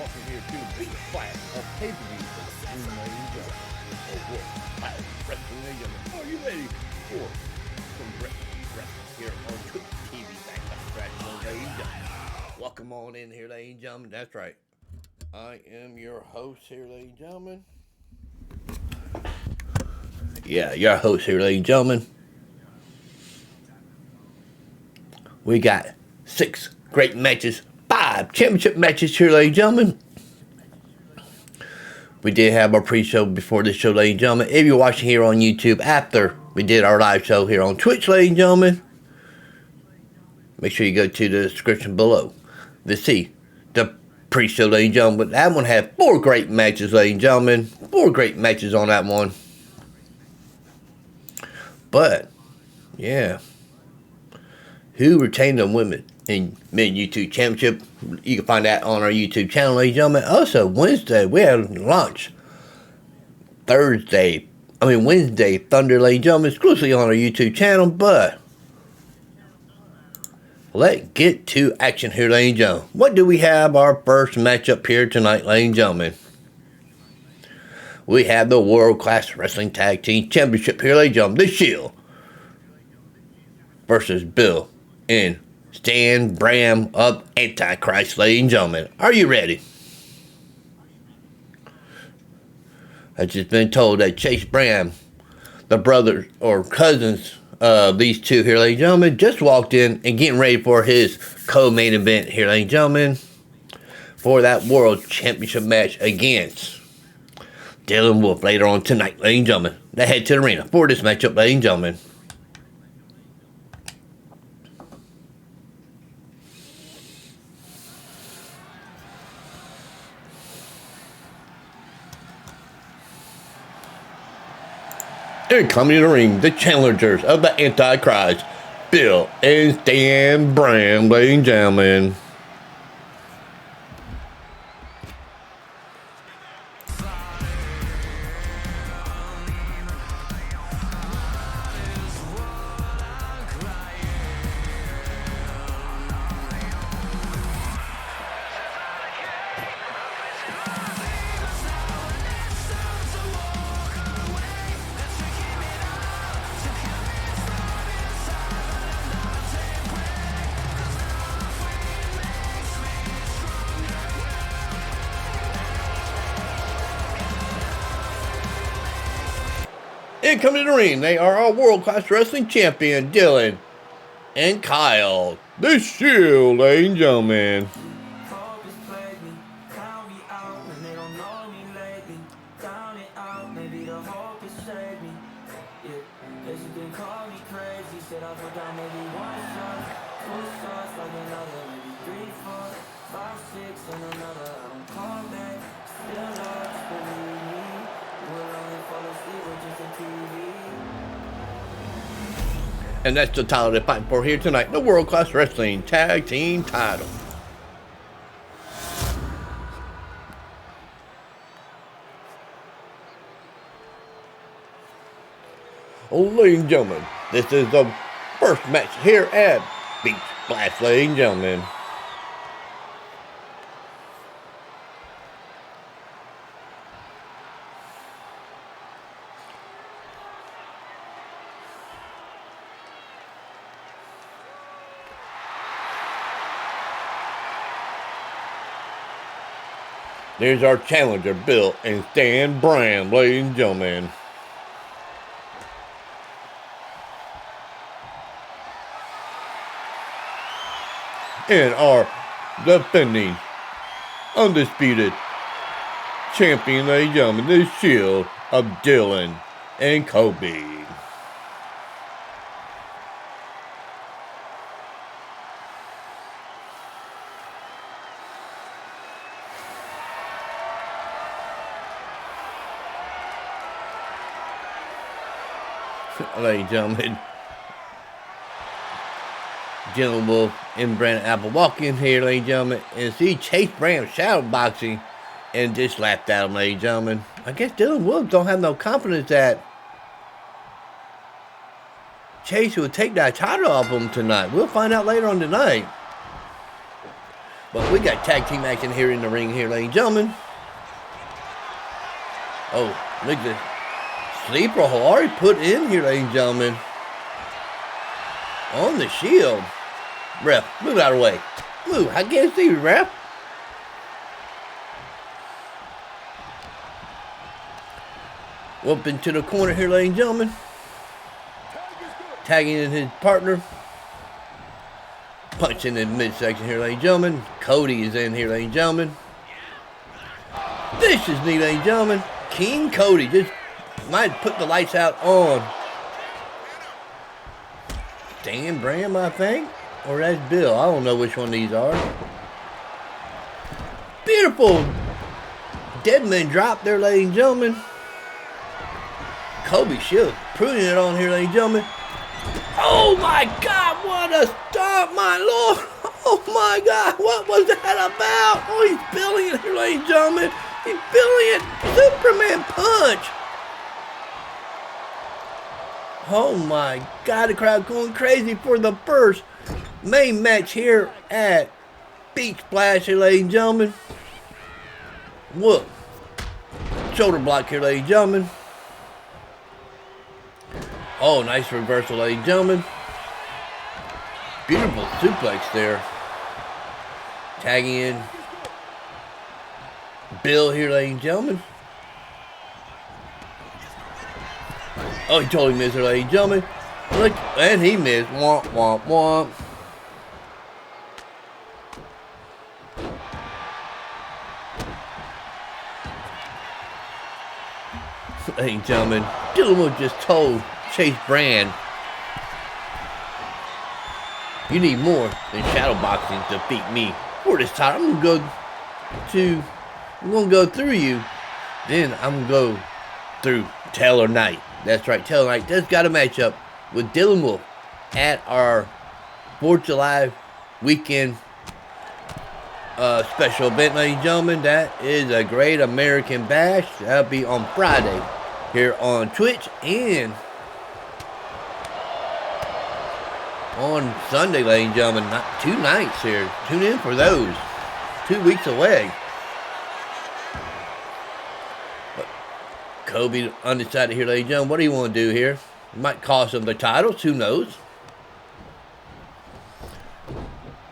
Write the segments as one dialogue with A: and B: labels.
A: welcome here to the Blast PPV for World Title Wrestling. Are you ready for some wrestling here on Twitch TV? Welcome on in here, ladies and gentlemen. That's right. I am your host here, ladies and gentlemen. Yeah, your host here, ladies and gentlemen. We got 6 great matches, 5 championship matches here, ladies and gentlemen. We did have our pre-show before this show, ladies and gentlemen. If you're watching here on YouTube after we did our live show here on Twitch, ladies and gentlemen, make sure you go to the description below to see the pre-show, ladies and gentlemen. But that one had 4 great matches, ladies and gentlemen. 4 great matches on that one. But, yeah. Who retained the women in mid-YouTube Championship? You can find that on our YouTube channel, ladies and gentlemen. Also, Wednesday, we had launch. Wednesday, Thunder, ladies and gentlemen, exclusively on our YouTube channel. But let's get to action here, ladies and gentlemen. What do we have our first matchup here tonight, ladies and gentlemen? We have the World Class Wrestling Tag Team Championship here, ladies and gentlemen. The Shield versus Bill and Stan Bram of Antichrist, ladies and gentlemen. Are you ready? I've just been told that Chase Bram, the brothers or cousins of these two here, ladies and gentlemen, just walked in and getting ready for his co-main event here, ladies and gentlemen, for that World Championship match against Dylan Wolf later on tonight, ladies and gentlemen. They head to the arena for this matchup, ladies and gentlemen. And coming to the ring, the challengers of the Antichrist, Bill and Stan Bram, ladies and gentlemen. And coming to the ring, they are our World Class Wrestling Champion, Dylan and Kyle. The Shield, ladies and gentlemen. And that's the title they're fighting for here tonight, the World Class Wrestling Tag Team title. Oh, ladies and gentlemen, this is the first match here at Beach Blast, ladies and gentlemen. There's our challenger, Bill and Stan Bram, ladies and gentlemen. And our defending, undisputed champion, ladies and gentlemen, the Shield of Dylan and Kody. Ladies and gentlemen, Dylan Wolf and Brandon Apple walk in here, ladies and gentlemen, and see Chase Bram shadow boxing and just laughed at him, ladies and gentlemen. I guess Dylan Wolf don't have no confidence that Chase will take that title off him tonight. We'll find out later on tonight. But we got tag team action here in the ring here, ladies and gentlemen. Oh, look at this. Sleeper hole already put in here, ladies and gentlemen. On the Shield. Ref, move out of the way. Move, I can't see you, ref. Up into the corner here, ladies and gentlemen. Tagging in his partner. Punching in the midsection here, ladies and gentlemen. Kody is in here, ladies and gentlemen. Vicious knee, ladies and gentlemen. King Kody just might put the lights out on Dan Bram, I think. Or that's Bill. I don't know which one these are. Beautiful Deadman drop there, ladies and gentlemen. Kobe Shield putting it on here, ladies and gentlemen. Oh my God, what a start, my Lord. Oh my God, what was that about? Oh, he's feeling it here, ladies and gentlemen. He's feeling it. Superman punch. Oh my God, the crowd going crazy for the first main match here at Beach Splash here, ladies and gentlemen. Whoop. Shoulder block here, ladies and gentlemen. Oh, nice reversal, ladies and gentlemen. Beautiful suplex there. Tagging in Bill here, ladies and gentlemen. Oh, he totally missed her, ladies and gentlemen. Look, and he missed. Womp, womp, womp. Ladies and gentlemen, Dylan just told Chase Brand, you need more than shadow boxing to beat me. For this time, I'm gonna go through you. Then I'm gonna go through Taylor Knight. That's right, Taylor Knight just got a matchup with Dylan Wolf at our 4th of July weekend special event, ladies and gentlemen. That is a Great American Bash. That'll be on Friday here on Twitch and on Sunday, ladies and gentlemen. Not 2 nights here. Tune in for those. 2 weeks away. But Kobe undecided here, ladies and gentlemen. What do you want to do here? It might cost him the titles. Who knows?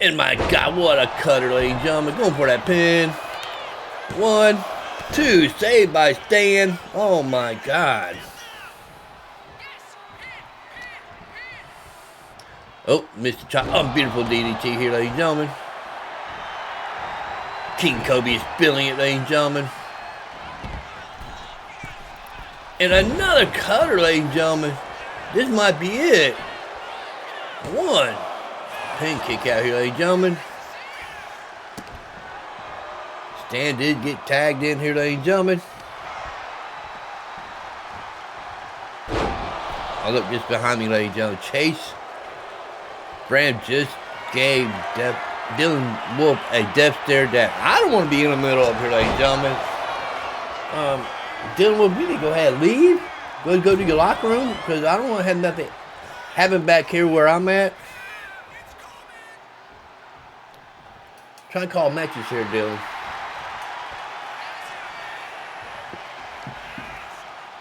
A: And my God, what a cutter, ladies and gentlemen. Going for that pin. 1, 2. Saved by Stan. Oh my God. Oh, Mr. Chop. Oh, beautiful DDT here, ladies and gentlemen. King Kobe is feeling it, ladies and gentlemen. And another cutter, ladies and gentlemen. This might be it. 1. Pin kick out here, ladies and gentlemen. Stan did get tagged in here, ladies and gentlemen. Oh, look, just behind me, ladies and gentlemen. Chase Bram just gave Dylan Wolf a death stare that I don't want to be in the middle of here, ladies and gentlemen. Dylan Wolf, you need to go ahead and leave. Go to your locker room because I don't want to have nothing happen back here where I'm at. Trying to call matches here, Dylan.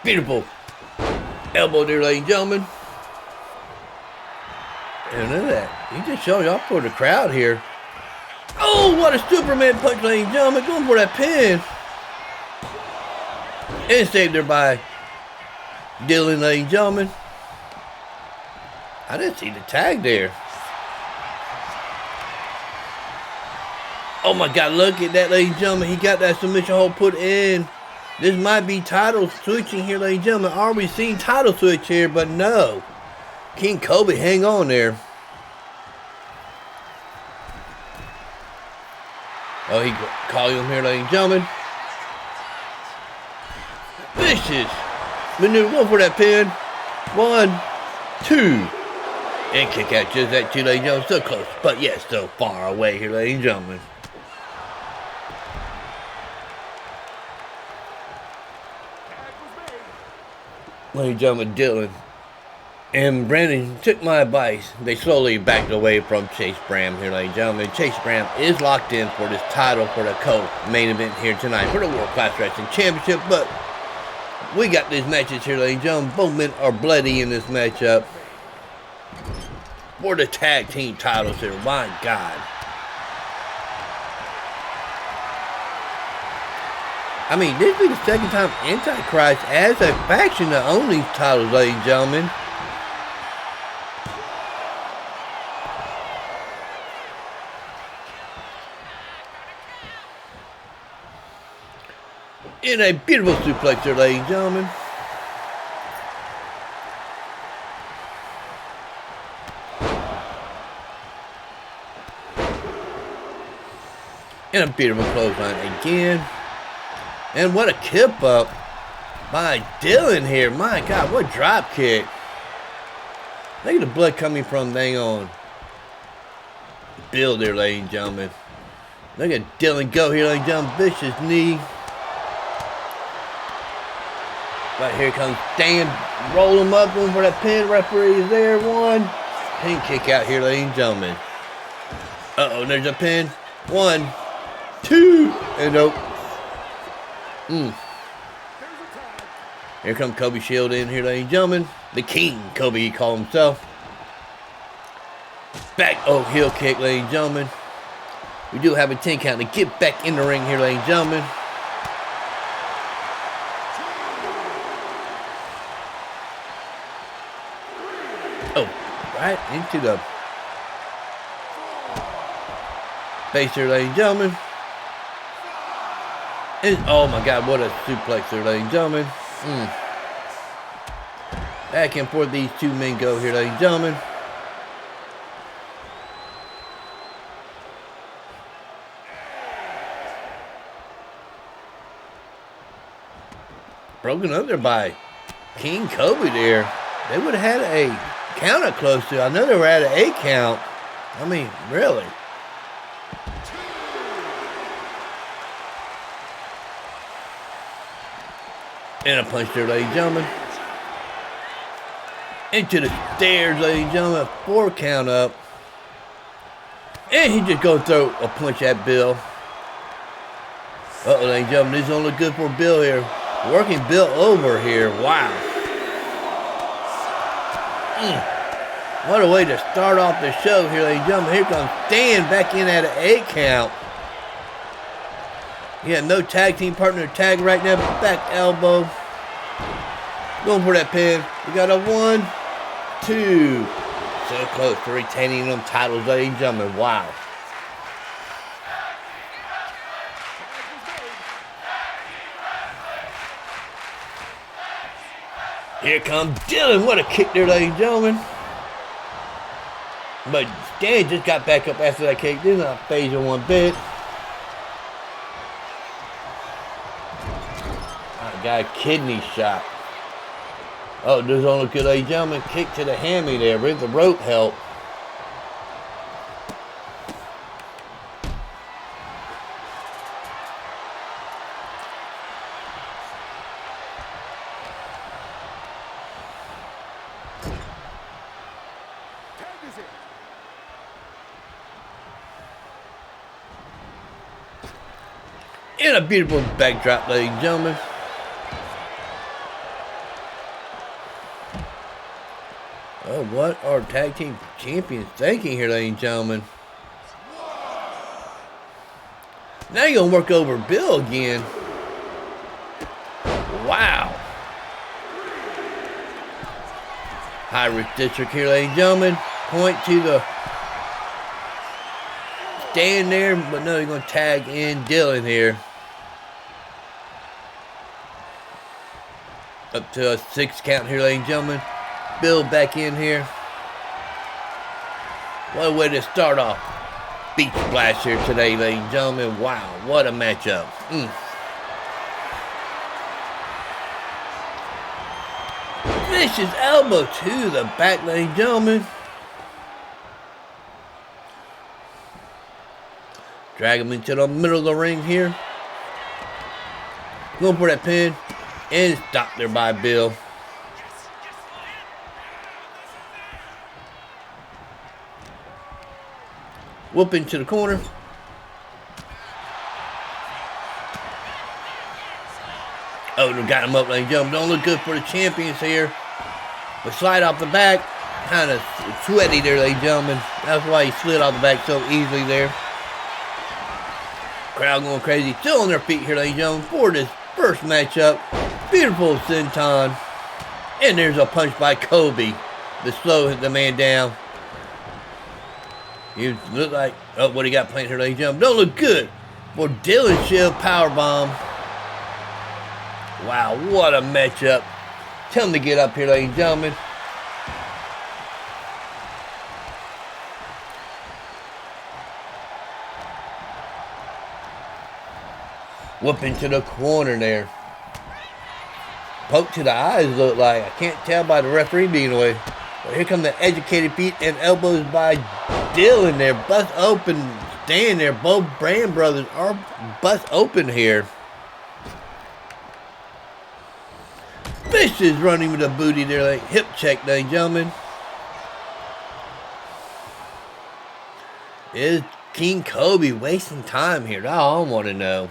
A: Beautiful elbow there, ladies and gentlemen. And look at that. He just showing off for the crowd here. Oh, what a Superman punch, ladies and gentlemen. Going for that pin. And saved there by Dylan, ladies and gentlemen. I didn't see the tag there. Oh my God, look at that, ladies and gentlemen. He got that submission hold put in. This might be title switching here, ladies and gentlemen. Are we seeing title switch here? But no. King Kobe, hang on there. Oh, he called him here, ladies and gentlemen. Vicious maneuver, going for that pin. 1, 2. And kick out just that 2, ladies and gentlemen. So close, but yet so far away here, ladies and gentlemen. Ladies and gentlemen, Dylan And Brandon took my advice. They slowly backed away from Chase Bram here, ladies and gentlemen. Chase Bram is locked in for this title for the co-main event here tonight for the World Class Wrestling Championship. But we got these matches here, ladies and gentlemen. Both men are bloody in this matchup for the tag team titles here. My God. I mean, this will be the second time Antichrist as a faction to own these titles, ladies and gentlemen. In a beautiful suplex there, ladies and gentlemen. And a beautiful clothesline again. And what a kip up by Dylan here. My God, what drop kick. Look at the blood coming from dang on Bill there, ladies and gentlemen. Look at Dylan go here, ladies and gentlemen. Vicious knee. Right here comes Dan. Roll him up, going for that pin. Referee is there. One. Pin kick out here, ladies and gentlemen. Uh-oh, there's a pin. 1, 2, and nope. Here comes Kobe Shield in here, ladies and gentlemen. The King, Kobe, he called himself. Back, oh, heel kick, ladies and gentlemen. We do have a 10 count to get back in the ring here, ladies and gentlemen. Oh, right into the base here, ladies and gentlemen. And, oh my God, what a suplex there, ladies and gentlemen. Back and forth these two men go here, ladies and gentlemen. Broken up there by King Kobe there. They would have had a counter close to. I know they were at an 8 count. I mean, really. And a punch there, ladies and gentlemen. Into the stairs, ladies and gentlemen. 4 count up. And he just going to throw a punch at Bill. Uh-oh, ladies and gentlemen. This don't look good for Bill here. Working Bill over here. Wow. What a way to start off the show here, ladies and gentlemen. Here comes Stan back in at an 8 count. He had no tag team partner tag right now. Back elbow. Going for that pin. We got a 1, 2. So close to retaining them titles, ladies and gentlemen. Wow. Here comes Dylan. What a kick there, ladies and gentlemen. But Stan just got back up after that kick. Did not phase him one bit. I got a kidney shot. Oh, does not look good, ladies and gentlemen. Kick to the hammy there with the rope help. And a beautiful backdrop, ladies and gentlemen. Oh, what are tag team champions thinking here, ladies and gentlemen? Now you're going to work over Bill again. Wow. High risk district here, ladies and gentlemen. Point to the stand there, but no, you're going to tag in Dylan here. Up to a 6 count here, ladies and gentlemen. Bill back in here. What a way to start off Beach Blast here today, ladies and gentlemen. Wow, what a matchup. Vicious elbow to the back, ladies and gentlemen. Drag him into the middle of the ring here. Going for that pin. And stopped there by Bill. Whooping to the corner. Oh, they got him up, ladies and gentlemen. Don't look good for the champions here. But slide off the back. Kind of sweaty there, ladies and gentlemen. That's why he slid off the back so easily there. Crowd going crazy. Still on their feet here, ladies and gentlemen, for this first matchup. Beautiful senton. And there's a punch by Kody to slow the man down. You look like, oh, what he got playing here, ladies and gentlemen. Don't look good for Dylan Shield powerbomb. Wow, what a matchup. Tell him to get up here, ladies and gentlemen. Whooping to the corner there. Poke to the eyes look like. I can't tell by the referee being away. But here come the educated feet and elbows by Dylan there. Bust open. Staying there. Both Bram brothers are bust open here. Fish is running with a booty there. Like hip check, ladies and gentlemen. Is King Kody wasting time here? That's all I want to know.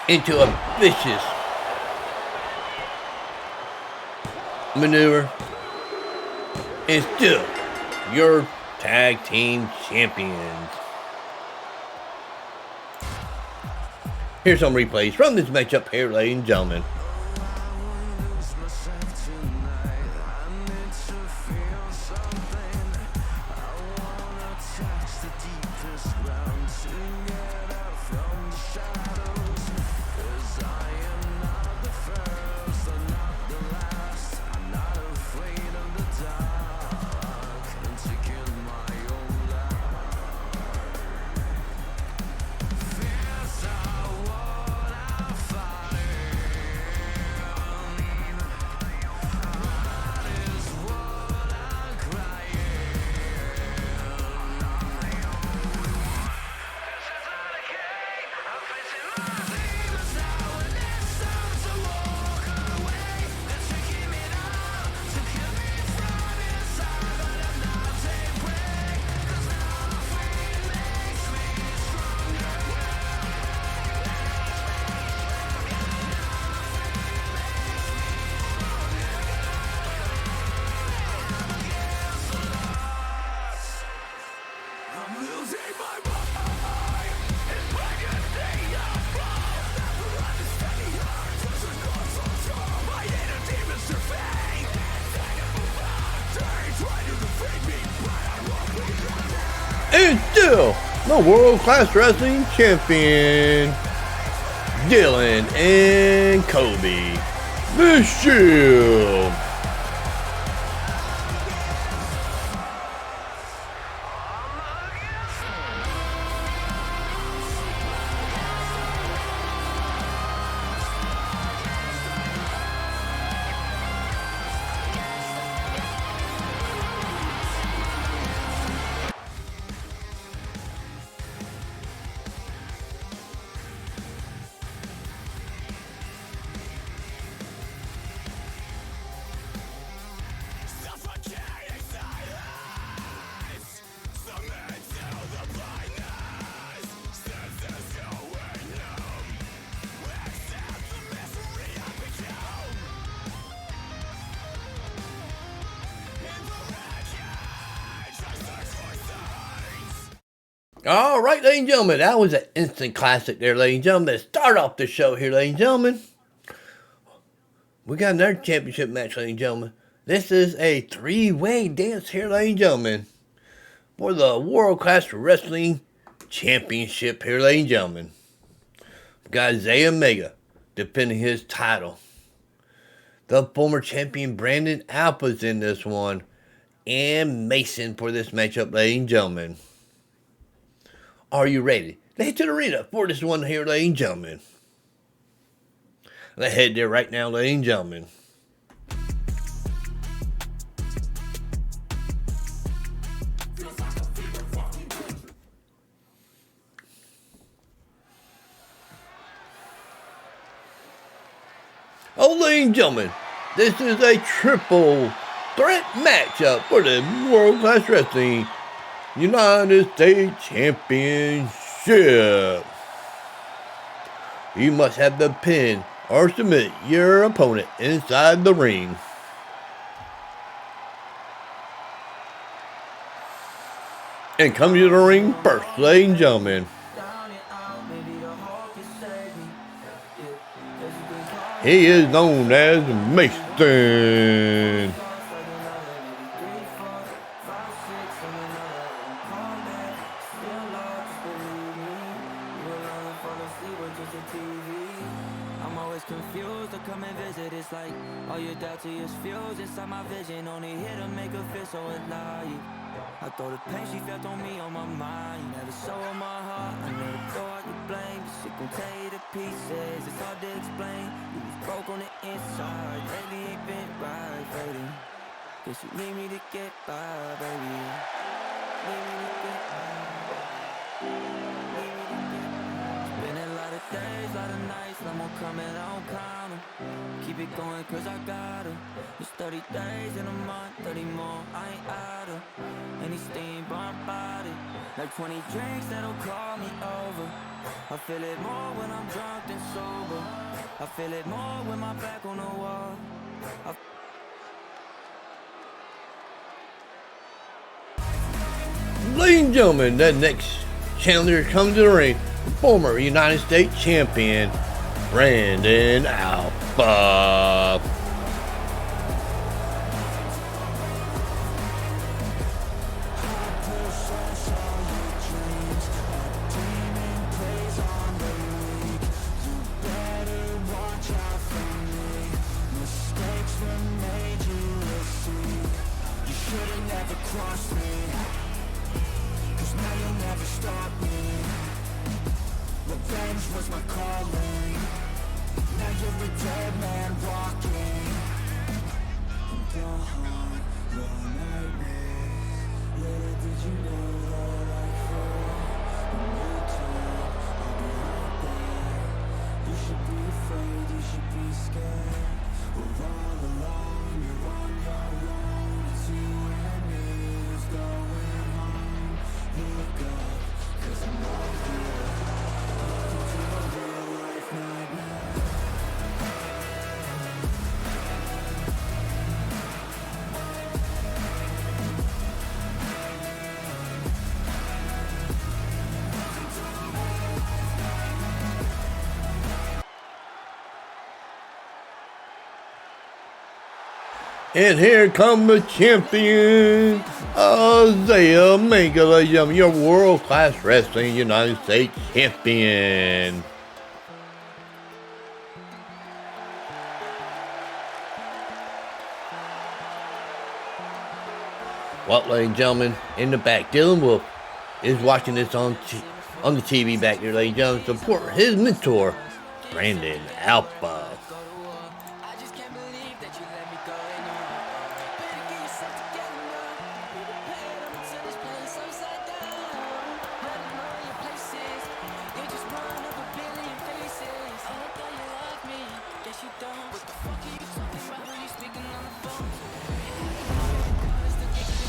A: Into a vicious maneuver. And still, your tag team champions. Here's some replays from this matchup here, ladies and gentlemen. And still, the world-class wrestling champion, Dylan and Kody, the Shield. All right, ladies and gentlemen, that was an instant classic there, ladies and gentlemen. Let's start off the show here, ladies and gentlemen. We got another championship match, ladies and gentlemen. This is a three-way dance here, ladies and gentlemen, for the World Class Wrestling Championship here, ladies and gentlemen. We got Zay Omega defending his title. The former champion Brandon Alpha's in this one. And Mason for this matchup, ladies and gentlemen. Are you ready? Let's head to the arena for this one here, ladies and gentlemen. Let's head there right now, ladies and gentlemen. Oh, ladies and gentlemen, this is a triple threat matchup for the World Class Wrestling United States Championship. You must have the pin or submit your opponent inside the ring. And come to the ring first, ladies and gentlemen. He is known as Mason.
B: I'm always confused to come and visit. It's like all you doubt to is fused inside my vision. Only here to make her feel so alive. I throw the pain she felt on me on my mind. Never show her my heart. I never thought you blame. But she gon' tear you to pieces. It's hard to explain. You was broke on the inside. Lately ain't been right, baby. Guess you need me to get by, baby. Need me to get by. Been a lot of days, lot of nights, no more coming, I don't count 'em. Keep it going cause I got her. It's 30 days in a month, 30 more, I ain't out of. Any steam bump body, like 20 drinks that'll call me over. I feel it more when I'm drunk than sober. I feel it more when my back on the wall.
A: Ladies and gentlemen, the next challenger comes to the ring. Former United States Champion, Brandon Alpha.
B: Was my calling. Now you're a dead man walking. Gone, your nightmare. Little did you know that I fall. When you talk, I'll be right there. You should be afraid, you should be scared. We're all alone, you're on your own. It's you and me who's going home. Look up, cause I'm right here.
A: And here come the champion, Isaiah Omega, ladies and gentlemen, your World Class Wrestling United States Champion. Well, ladies and gentlemen, in the back, Dylan Wolf is watching this on the TV back there, ladies and gentlemen. Support his mentor, Brandon Alpha.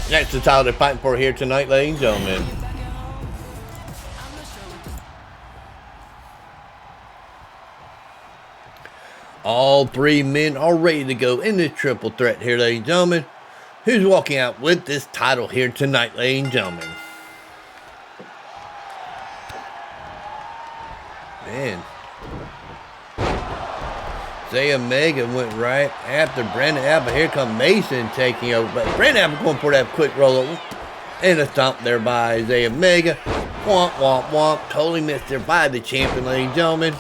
A: That's the title they're fighting for here tonight, ladies and gentlemen. All three men are ready to go in this triple threat here, ladies and gentlemen. Who's walking out with this title here tonight, ladies and gentlemen? Man. Isaiah Omega went right after Brandon Alpha. Here comes Mason taking over. But Brandon Alpha going for that quick roll over. And a stomp there by Isaiah Omega. Womp, womp, womp. Totally missed there by the champion, ladies and gentlemen.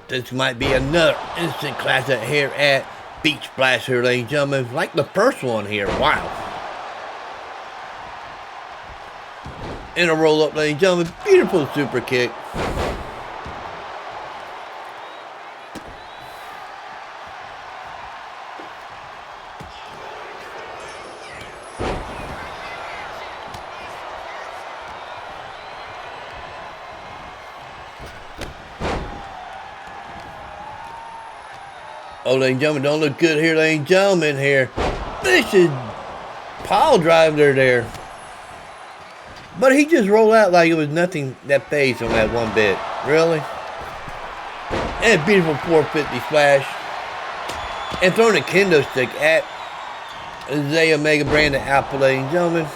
A: This might be another instant classic here at Beach Blast here, ladies and gentlemen. Like the first one here. Wow. And a roll up, ladies and gentlemen. Beautiful super kick. Oh, ladies and gentlemen, don't look good here, ladies and gentlemen, here. This is pile driver there. But he just rolled out like it was nothing that phased on that one bit. Really? And a beautiful 450 splash. And throwing a kendo stick at Zay Omega Brandon Alpha, ladies and gentlemen.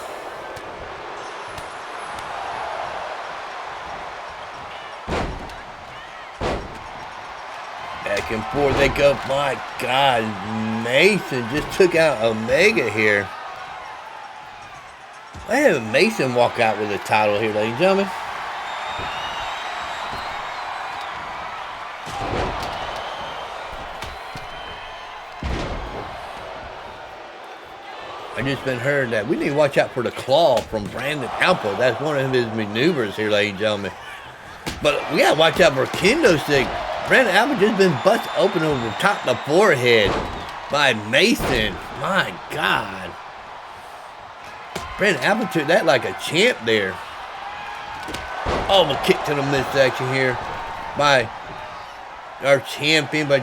A: Back and forth they go. My God, Mason just took out Omega here. I have Mason walk out with a title here, ladies and gentlemen. I just been heard that we need to watch out for the claw from Brandon Alpha. That's one of his maneuvers here, ladies and gentlemen. But we gotta watch out for kendo stick. Brandon Alpha just been busted open over the top of the forehead by Mason. My God. Brandon Alpha took that like a champ there. Oh, a kick to the midsection here by our champion, by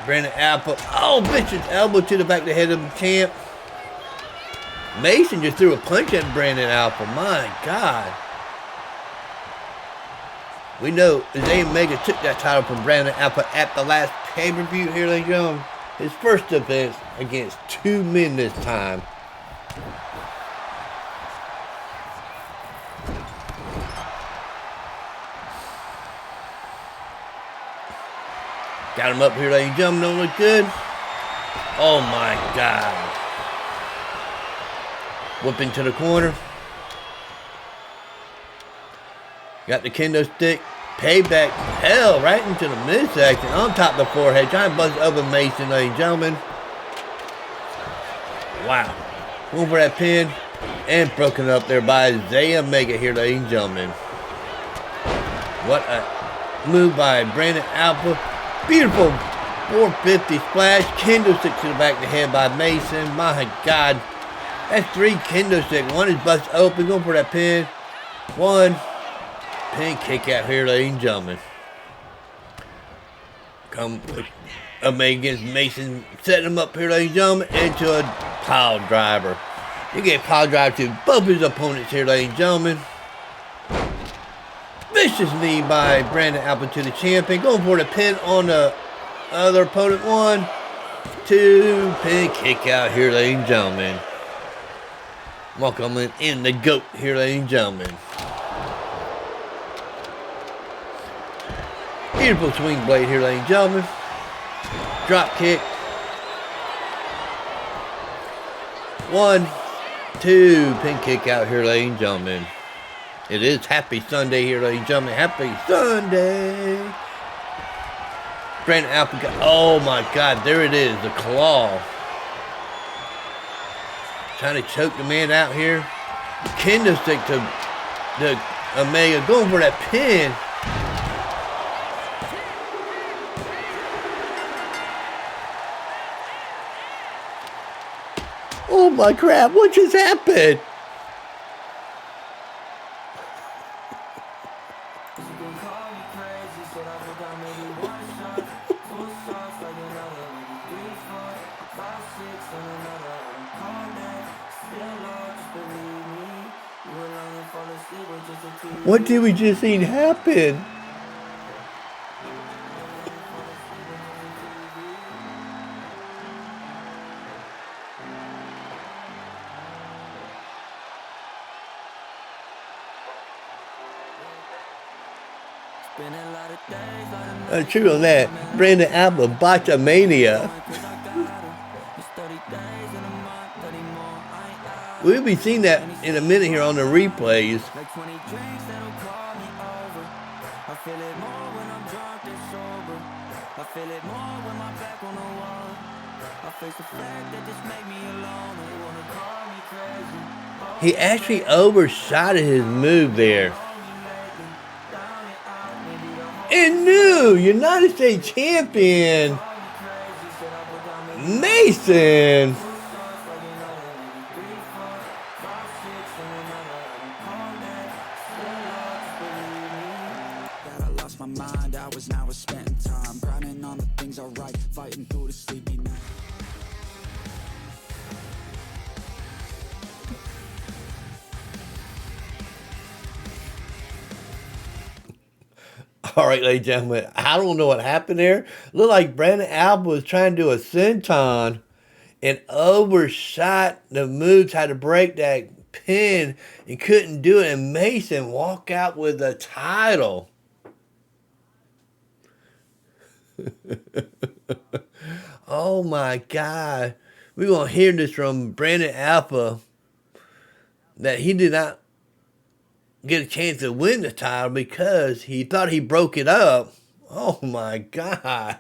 A: Brandon Alpha. Oh, vicious elbow to the back of the head of the champ. Mason just threw a punch at Brandon Alpha. My God. We know Zay Omega took that title from Brandon Alpha at the last pay-per-view here, ladies and gentlemen. His first defense against 2 men this time. Got him up here, ladies and gentlemen. Don't look good. Oh my God. Whip into the corner. Got the kendo stick. Payback. Hell, right into the midsection. On top of the forehead. Trying to bust open Mason, ladies and gentlemen. Wow. Going for that pin. And broken up there by Zay Omega here, ladies and gentlemen. What a move by Brandon Alpha. Beautiful 450 splash. Kendo stick to the back of the head by Mason. My God. That's 3 kendo sticks. One is busted open. Going for that pin. One. Pin kick out here, ladies and gentlemen. Come Omega against Mason. Setting him up here, ladies and gentlemen. Into a pile driver. You get a pile driver to both his opponents here, ladies and gentlemen. Vicious knee by Brandon Alpha to the champion. Going for the pin on the other opponent. 1, 2. Pin kick out here, ladies and gentlemen. Welcome in the GOAT here, ladies and gentlemen. Beautiful swing blade here, ladies and gentlemen. Drop kick. 1, 2. Pin kick out here, ladies and gentlemen. It is Happy Sunday here, ladies and gentlemen. Happy Sunday. Brandon Alpha got, oh my God, there it is, the claw. Trying to choke the man out here. Kendo stick to the Omega. Going for that pin. Oh my crap, what just happened? What did we just see happen? True on that. Brandon Alpha, Botchamania. We'll be seeing that in a minute here on the replays. He actually overshot his move there. And new United States champion, Mason. I lost my mind, hours now I spent time grinding on the things I write, fighting through the All right, ladies and gentlemen, I don't know what happened there. Looked like Brandon Alba was trying to do a senton and overshot the moves, had to break that pin and couldn't do it. And Mason walk out with the title. Oh my God. We're going to hear this from Brandon Alpha that he did not get a chance to win the title because he thought he broke it up. Oh my God.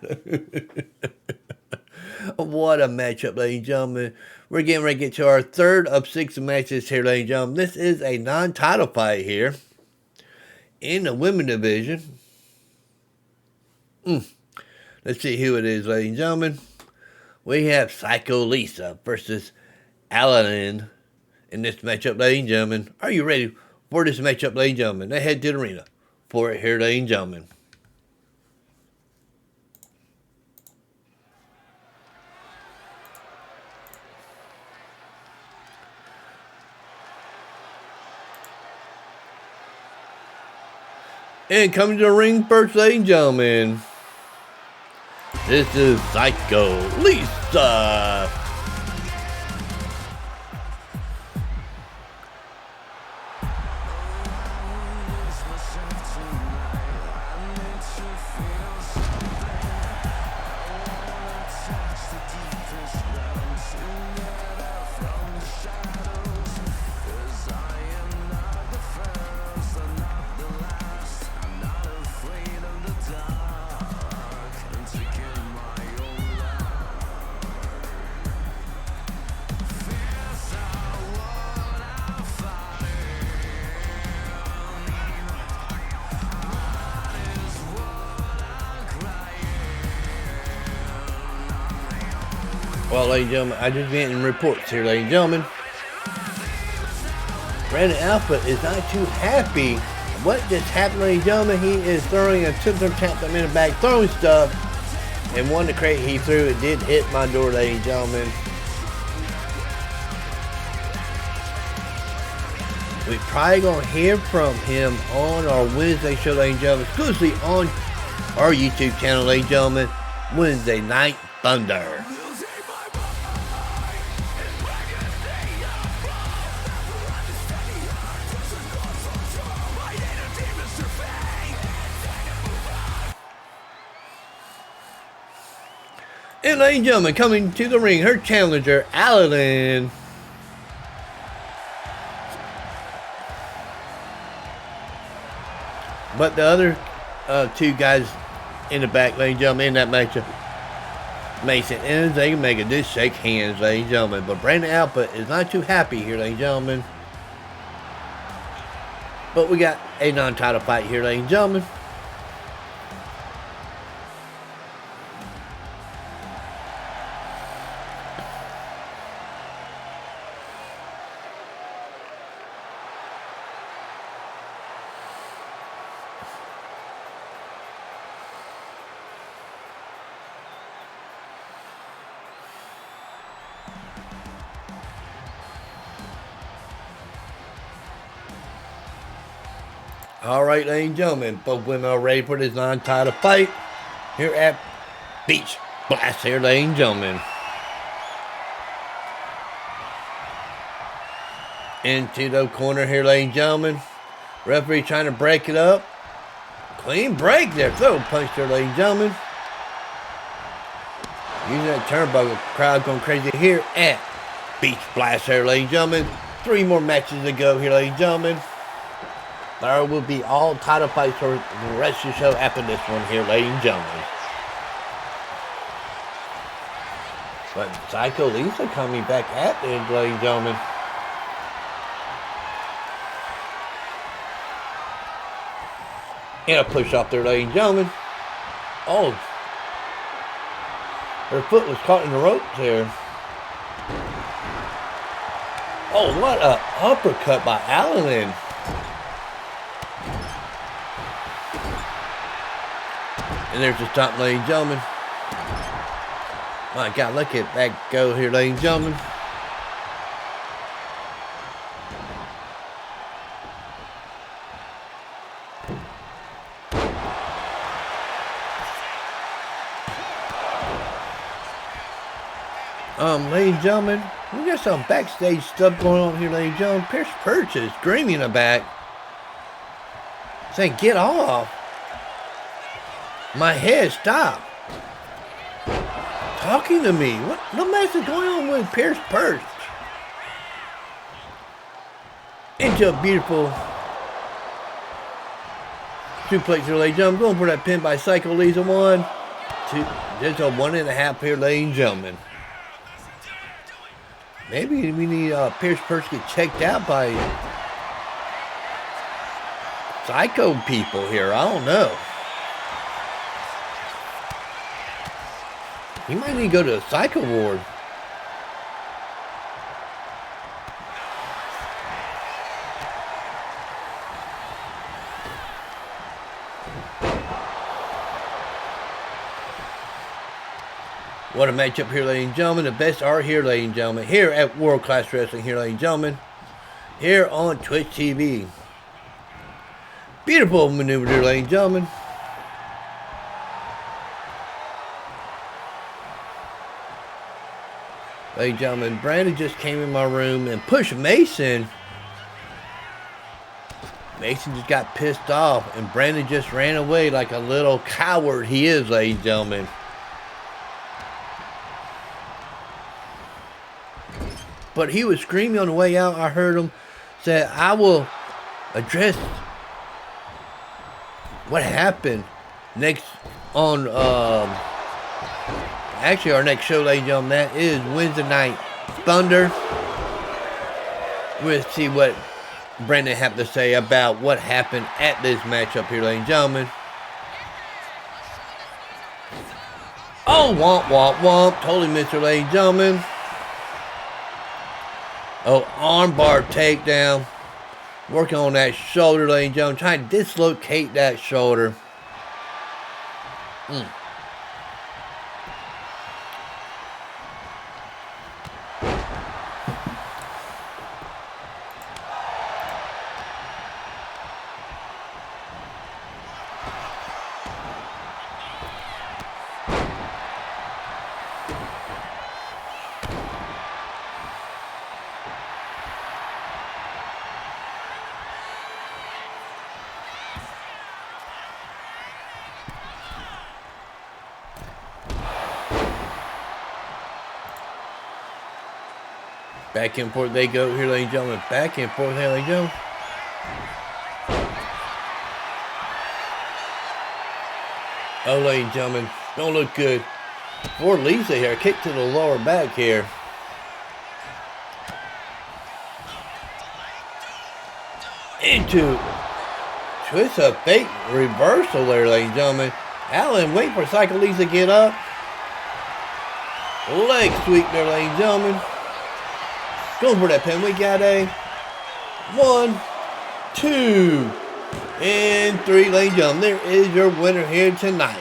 A: What a matchup, ladies and gentlemen. We're getting ready to get to our third of 6 matches here, ladies and gentlemen. This is a non-title fight here in the women's division. Let's see who it is, ladies and gentlemen. We have Psycho Lisa versus Alana in this matchup, ladies and gentlemen. Are you ready for this matchup, ladies and gentlemen? They head to the arena for it here, ladies and gentlemen. And coming to the ring first, ladies and gentlemen, this is Psycho Lisa. Well, ladies and gentlemen, I just getting reports here, ladies and gentlemen. Brandon Alpha is not too happy. What just happened, ladies and gentlemen? He is throwing a Untitled Chapter in the back, throwing stuff. And one of the crate he threw, it did hit my door, ladies and gentlemen. We're probably going to hear from him on our Wednesday show, ladies and gentlemen, exclusively on our YouTube channel, ladies and gentlemen, Wednesday Night Thunder. And ladies and gentlemen, coming to the ring, her challenger, Alana. But the other two guys in the back, ladies and gentlemen, in that matchup, Mason and they make a just shake hands, ladies and gentlemen. But Brandon Alpha is not too happy here, ladies and gentlemen. But we got a non-title fight here, ladies and gentlemen. All right, ladies and gentlemen, both women are ready for this non-title fight here at Beach Blast here, ladies and gentlemen. Into the corner here, ladies and gentlemen. Referee trying to break it up. Clean break there. Throw punch there, ladies and gentlemen. Using that turnbuckle, crowd going crazy here at Beach Blast here, ladies and gentlemen. 3 more matches to go here, ladies and gentlemen. There will be all title fights for the rest of the show after this one here, ladies and gentlemen. But Psycho Lisa coming back at it, ladies and gentlemen. And a push off there, ladies and gentlemen. Oh. Her foot was caught in the ropes there. Oh, what a uppercut by Alana. And there's the stomp, ladies and gentlemen. My God, look at that go here, ladies and gentlemen. Ladies and gentlemen, we got some backstage stuff going on here, ladies and gentlemen. Pierce Perch is screaming in the back, saying, "Get off! My head, stop! Talking to me. What the mess is going on with Pierce Perch?" Into a beautiful suplex here, ladies and gentlemen. Going for that pin by Psycho Lee's a 1, 2, just a 1.5 here, ladies and gentlemen. Maybe we need Pierce Perch to get checked out by psycho people here. I don't know. He might need to go to a psycho ward. What a matchup here, ladies and gentlemen. The best are here, ladies and gentlemen. Here at World Class Wrestling here, ladies and gentlemen. Here on Twitch TV. Beautiful maneuver here, ladies and gentlemen. Ladies and gentlemen, Brandon just came in my room and pushed Mason. Mason just got pissed off, and Brandon just ran away like a little coward he is, ladies and gentlemen. But he was screaming on the way out. I heard him say, "I will address what happened next on, actually our next show, ladies and gentlemen, that is Wednesday Night Thunder." We'll see what Brandon had to say about what happened at this matchup here, ladies and gentlemen. Oh, womp, womp, womp. Totally missed her, ladies and gentlemen. Oh, armbar takedown. Working on that shoulder, ladies and gentlemen. Trying to dislocate that shoulder. Back and forth they go here, ladies and gentlemen. Back and forth, here they go. Oh, ladies and gentlemen, don't look good for Lisa here. Kick to the lower back here. Into twist of fate reversal there, ladies and gentlemen. Allen wait for Psycho Lisa to get up. Leg sweep there, ladies and gentlemen. Going for that pin. We got a 1, 2, and 3, ladies and gentlemen. There is your winner here tonight.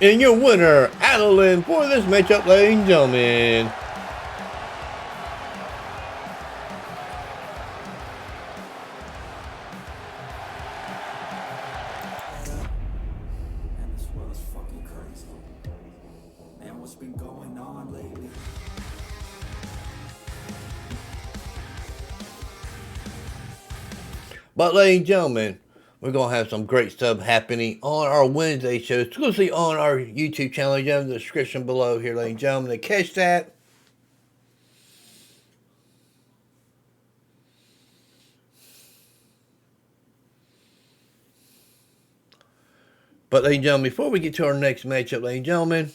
A: And your winner, Adeline, for this matchup, ladies and gentlemen.
B: And this world is fucking crazy. Man, what's been going on lately?
A: But, ladies and gentlemen, We're going to have some great stuff happening on our Wednesday show, exclusively on our YouTube channel. You have the description below here, ladies and gentlemen, to catch that. But, ladies and gentlemen, before we get to our next matchup, ladies and gentlemen,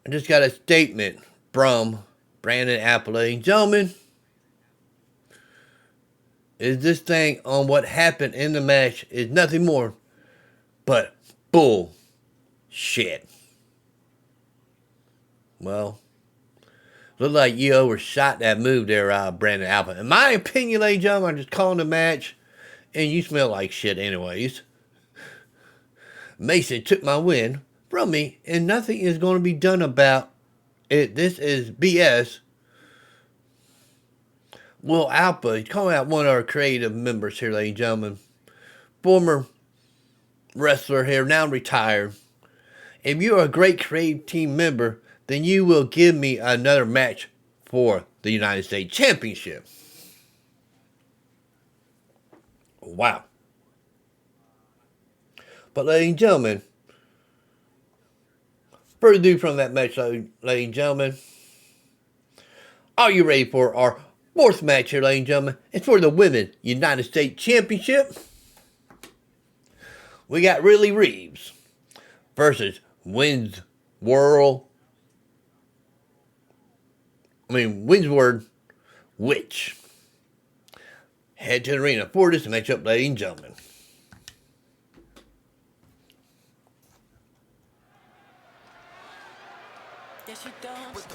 A: I just got a statement from Brandon Apple, ladies and gentlemen. Is this thing on what happened in the match is nothing more but bullshit. Well, look like you overshot that move there, Brandon Apple. In my opinion, ladies and gentlemen, I'm just calling the match, and you smell like shit anyways. Mason took my win from me, and nothing is going to be done about it. This is BS. Will Alpha, he's calling out one of our creative members here, ladies and gentlemen. Former wrestler here, now retired. If you're a great creative team member, then you will give me another match for the United States Championship. Wow. But, ladies and gentlemen, further ado from that match, ladies and gentlemen, are you ready for our fourth match here, ladies and gentlemen? It's for the Women's United States Championship. We got Reeves versus Windsword, Witch. Head to the arena for this matchup, ladies and gentlemen.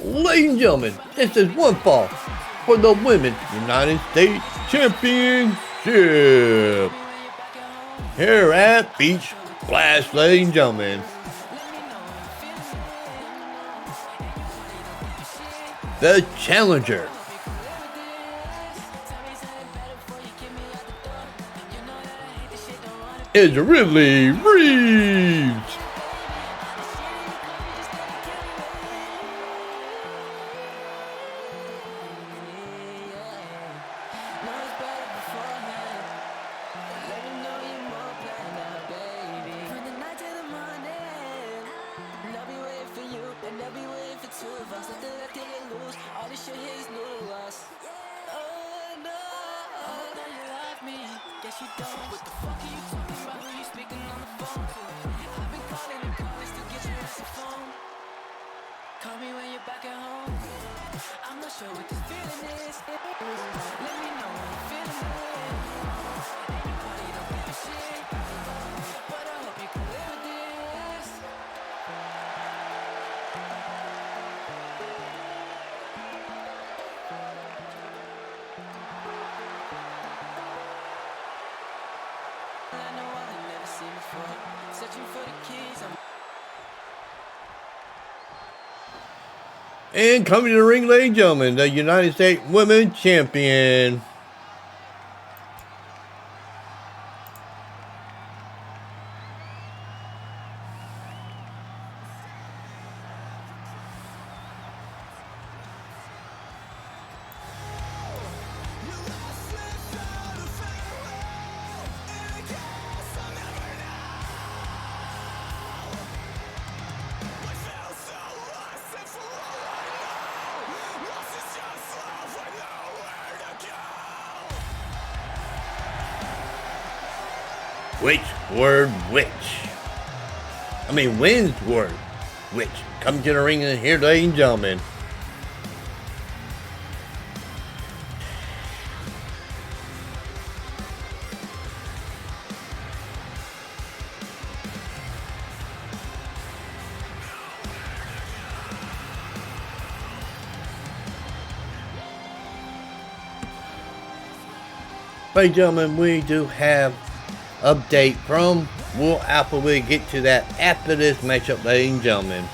A: Ladies and gentlemen, this is one fall for the Women's United States Championship here at Beach Blast, ladies and gentlemen. The challenger is Reeves. And coming to the ring, ladies and gentlemen, the United States Women's Champion, Windsword Witch. Coming to the ring here, ladies and gentlemen. Ladies and gentlemen, we do have update from Will Alpha. We'll get to that after this matchup, ladies and gentlemen.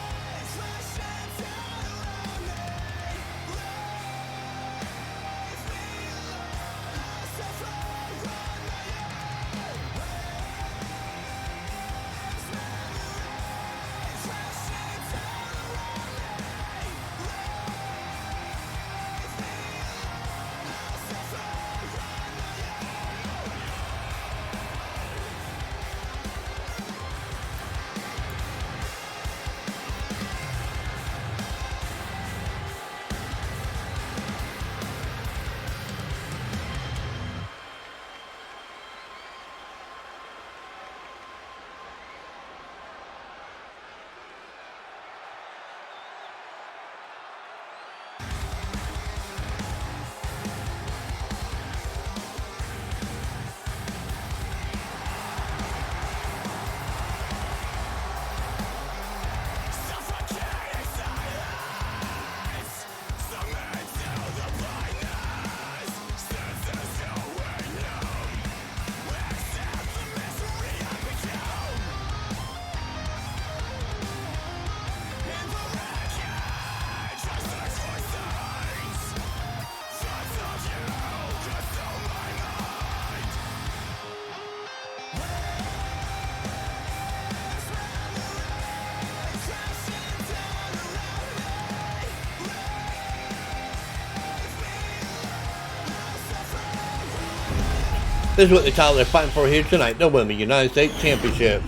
A: This is what the title they're fighting for here tonight. The Women's United States Championship.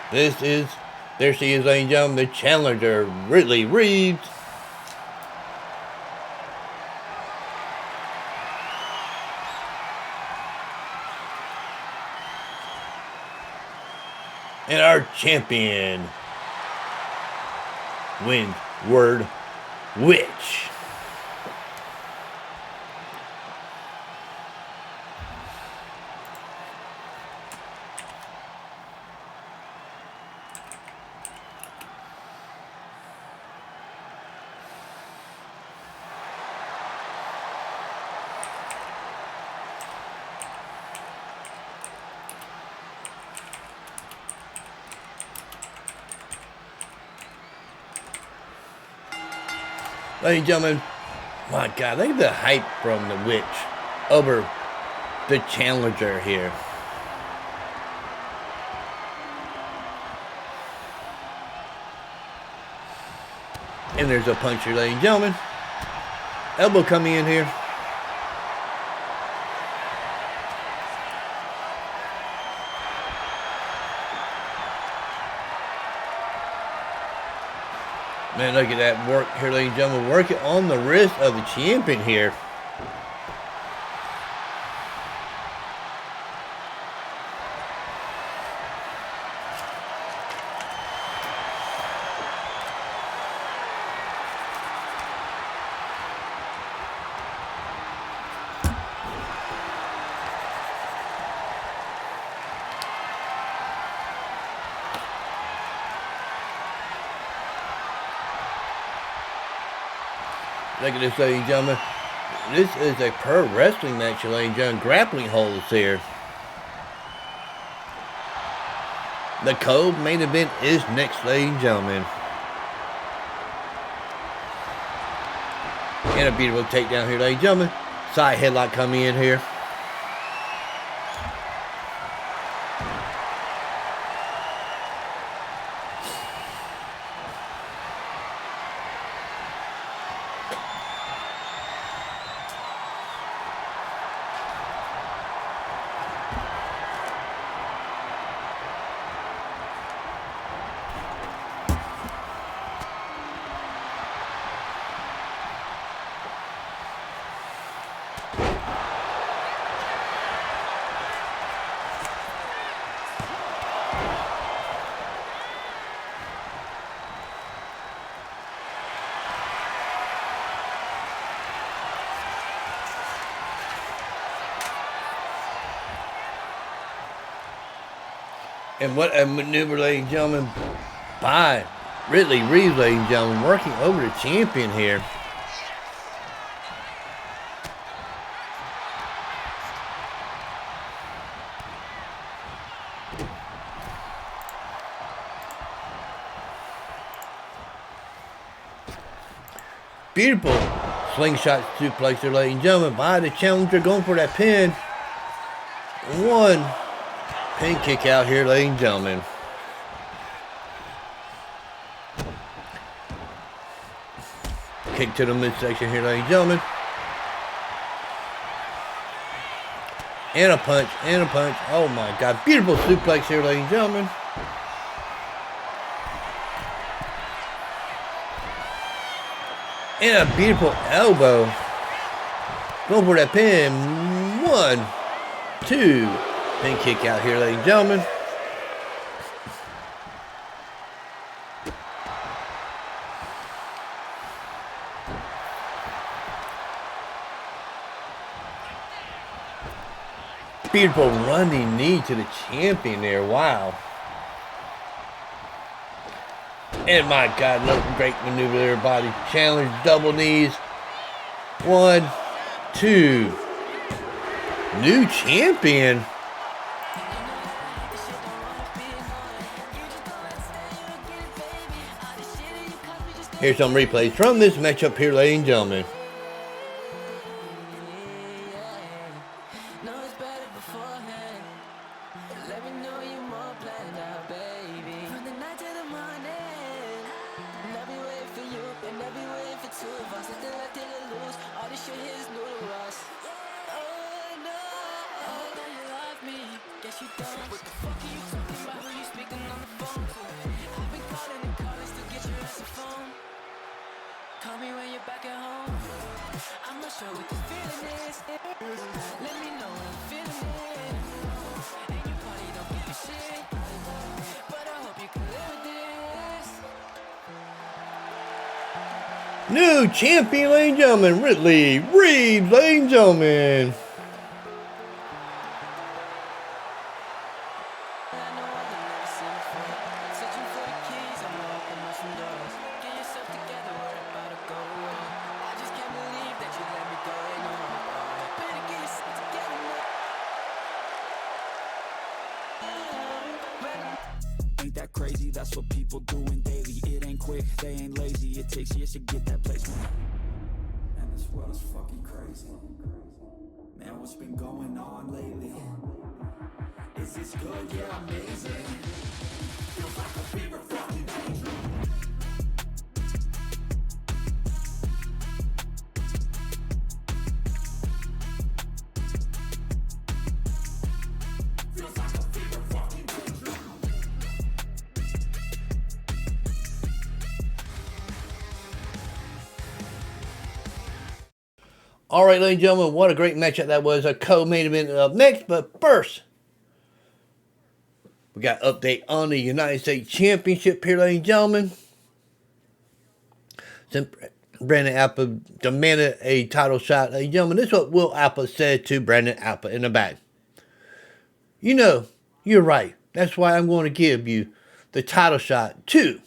A: There she is, ladies and gentlemen, the challenger, Reeves. And our champion, Windsword Witch. Ladies and gentlemen, my God, look at the hype from the Witch over the challenger here. And there's a punch here, ladies and gentlemen. Elbow coming in here. Man, look at that work here, ladies and gentlemen. Working on the wrist of the champion here. Look at this, ladies and gentlemen. This is a pro wrestling match, ladies and gentlemen. Grappling holds here. The co-main event is next, ladies and gentlemen. And a beautiful takedown here, ladies and gentlemen. Side headlock coming in here. And what a maneuver, ladies and gentlemen, by Reeves, ladies and gentlemen, working over the champion here. Beautiful slingshot suplex here, ladies and gentlemen, by the challenger, going for that pin. One pin kick out here, ladies and gentlemen. Kick to the midsection here, ladies and gentlemen. And a punch, and a punch. Oh my God, beautiful suplex here, ladies and gentlemen. And a beautiful elbow. Going for that pin. 1, 2. Pin kick out here, ladies and gentlemen. Beautiful running knee to the champion there. Wow. And my God, another great maneuver there, body challenge, double knees. 1, 2. New champion. Here's some replays from this matchup here, ladies and gentlemen.
B: you're back at home. I'm not sure what this feeling is. Let me know what I'm feeling it. And you probably don't give a shit, but I hope you can live with this.
A: New champion, ladies and gentlemen, Ridley Reeves, ladies and gentlemen.
B: Ain't that crazy? That's what people doing daily. It ain't quick, they ain't lazy. It takes years to get that placement. And this world is fucking crazy. Man, what's been going on lately? Is this good? Yeah, amazing. Feels like a fever fucking dream.
A: All right, ladies and gentlemen, what a great matchup that was. A co-main event up next, but first, we got an update on the United States Championship here, ladies and gentlemen. Since Brandon Alpha demanded a title shot, ladies and gentlemen, this is what Will Alpha said to Brandon Alpha in the back. You know, you're right. That's why I'm going to give you the title shot to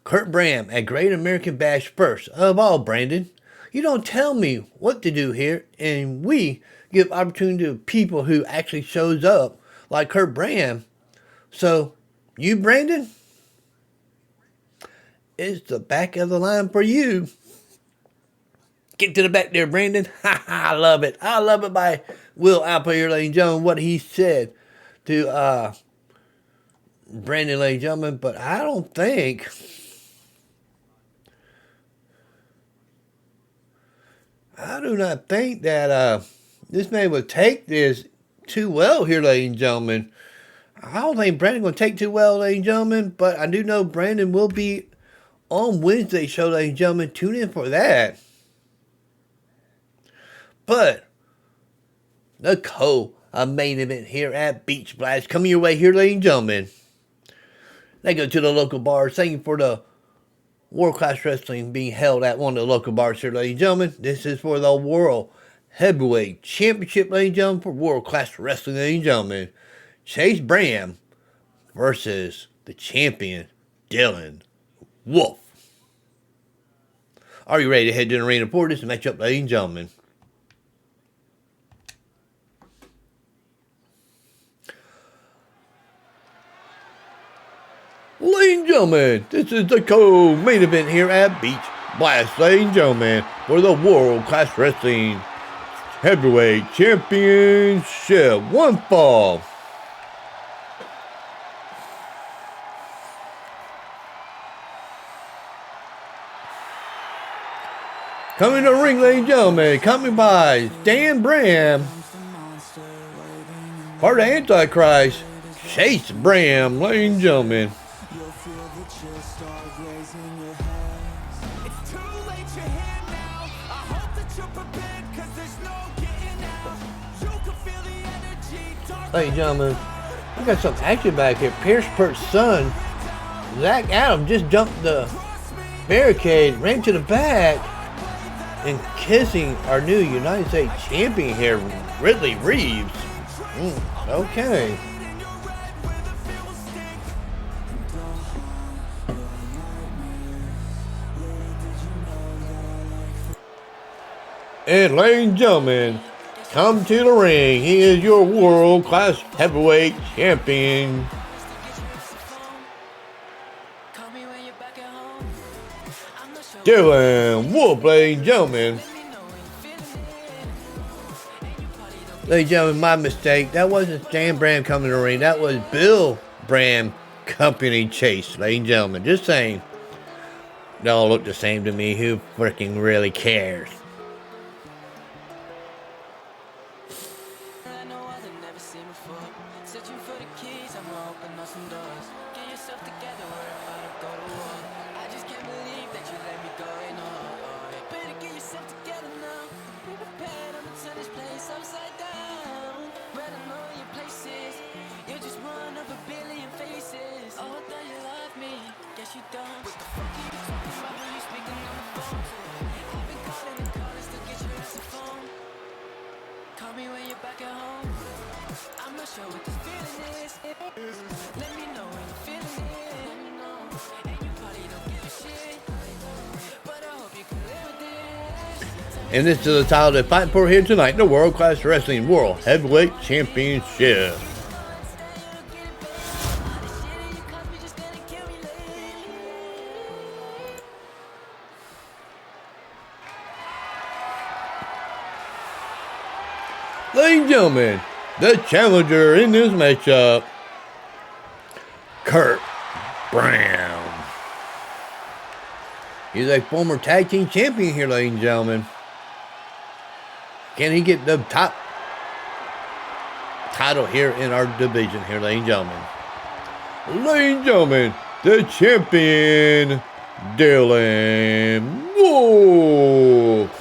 A: Bram at Great American Bash first of all, Brandon. You don't tell me what to do here, and we give opportunity to people who actually shows up, like Bram. So, you, Brandon, it's the back of the line for you. Get to the back there, Brandon. I love it. I love it by Will Alpha here, ladies and gentlemen, what he said to Brandon, ladies and gentlemen. But I don't think... I do not think that this man would take this too well here, ladies and gentlemen. I don't think Brandon going to take too well, ladies and gentlemen. But I do know Brandon will be on Wednesday show, ladies and gentlemen. Tune in for that. But the main event here at Beach Blast coming your way here, ladies and gentlemen. They go to the local bar, singing for the World Class Wrestling being held at one of the local bars here, ladies and gentlemen. This is for the World Heavyweight Championship, ladies and gentlemen, for World Class Wrestling, ladies and gentlemen. Chase Bram versus the champion, Dylan Wolf. Are you ready to head to the arena for this matchup, ladies and gentlemen? Ladies and gentlemen, this is the co-main event here at Beach Blast, ladies and gentlemen, for the World Class Wrestling Heavyweight Championship. One fall. Coming to the ring, ladies and gentlemen, coming by Dan Bram, part of Antichrist, Chase Bram, ladies and gentlemen. Ladies and gentlemen, we got some action back here. Pierce Pert's son, Zach Adam, just jumped the barricade, ran to the back, and kissing our new United States champion here, Ridley Reeves. Okay. And ladies and gentlemen, come to the ring. He is your World Class Heavyweight Champion. Dylan Wolf, ladies and gentlemen. Ladies and gentlemen, my mistake. That wasn't Dan Bram coming to the ring. That was Bill Bram company Chase, ladies and gentlemen. Just saying. They all look the same to me. Who freaking really cares?
B: Get yourself together, we're about to go to war. I just can't believe that you let me go. What the fuck are you talking about? Who you speaking on the phone to? I've been calling and calling, still get your ass a phone. Call me when you're back at home. I'm not sure what this feeling is. Let me know when you're feeling it. And you probably don't give a shit, but I hope you can live with this.
A: And this is the title they're fighting for here tonight, the World Class Wrestling World Heavyweight Championship. Ladies and gentlemen, the challenger in this matchup, Bram. He's a former tag team champion here, ladies and gentlemen. Can he get the top title here in our division here, ladies and gentlemen? Ladies and gentlemen, the champion, Dylan Wolf.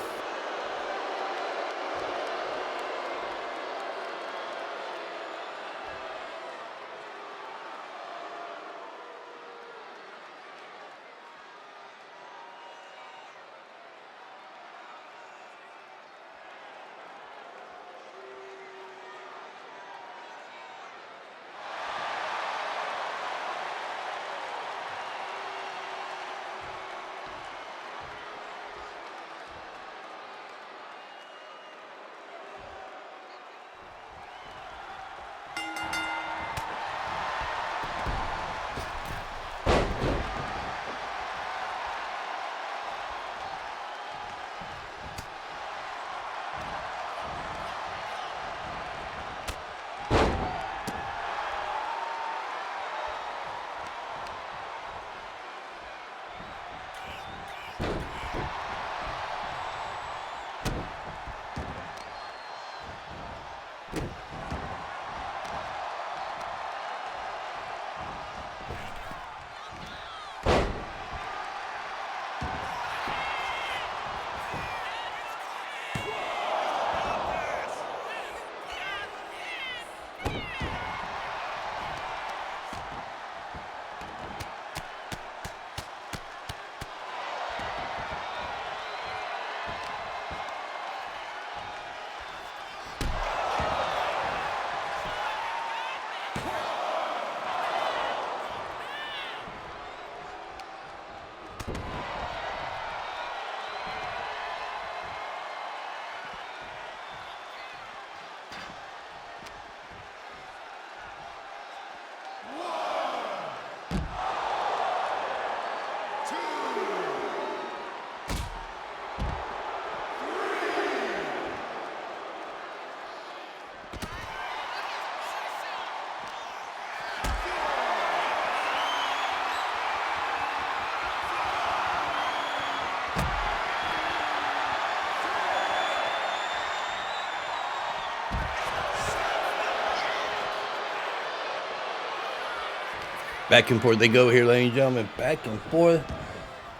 A: Back and forth they go here, ladies and gentlemen. Back and forth.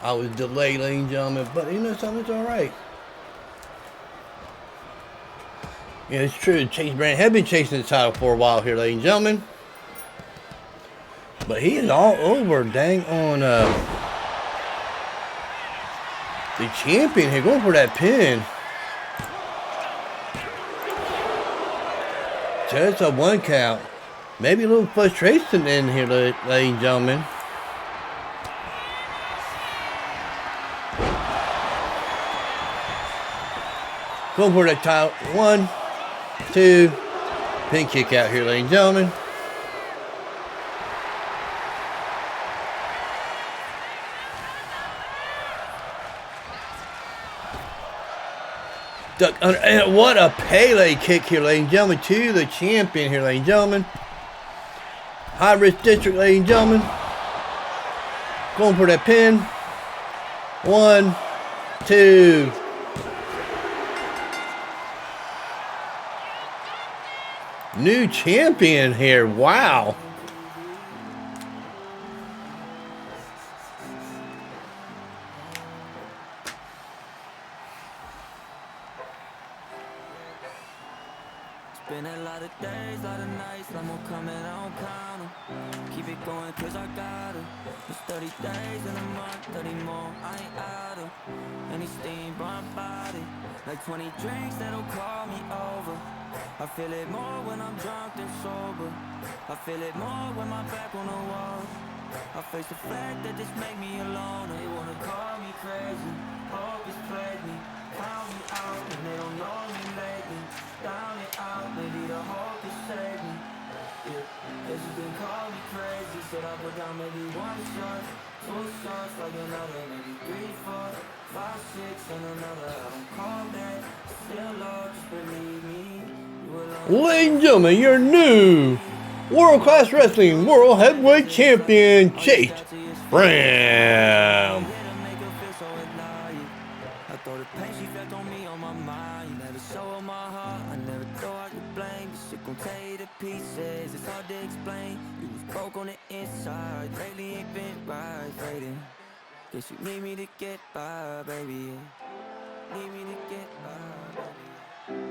A: I was delayed, ladies and gentlemen, but you know something, it's all right. Yeah, it's true. Chase Bram had been chasing the title for a while here, ladies and gentlemen. But he is all over, dang, on the champion here, going for that pin. Just a 1 count. Maybe a little frustration in here, ladies and gentlemen. Going for that title. 1, 2. Pin kick out here, ladies and gentlemen. Duck under, and what a Pele kick here, ladies and gentlemen, to the champion here, ladies and gentlemen. High risk district, ladies and gentlemen. Going for that pin. 1, 2. New champion here. Wow.
B: been a lot of days, lot of nights, like more coming, I don't count 'em. Keep it going cause I got her. It's 30 days in a month, 30 more, I ain't out of any steam, but my body like 20 drinks that'll call me over. I feel it more when I'm drunk than sober. I feel it more when my back on the wall. I face the fact that this make me alone. They wanna call me crazy, hope it's plagued me. Count me out and they don't know me lately. Down and out, maybe the hope can save me. Yeah, guess you can call me crazy. Said I put down maybe one shot, two shots, like another, maybe 3, 4, 5, 6, and another. I don't call back, still love, just believe me.
A: Ladies and gentlemen, your new World Class Wrestling World Heavyweight Champion, Chase Bram.
B: I thought the pain she felt on me on my mind. Never show my heart, I never thought I could blame. This shit gon' tear you to pieces, it's hard to explain. You was broke on the inside, lately ain't been right, fading. Guess you need me to get by, baby. Need me to get by, baby.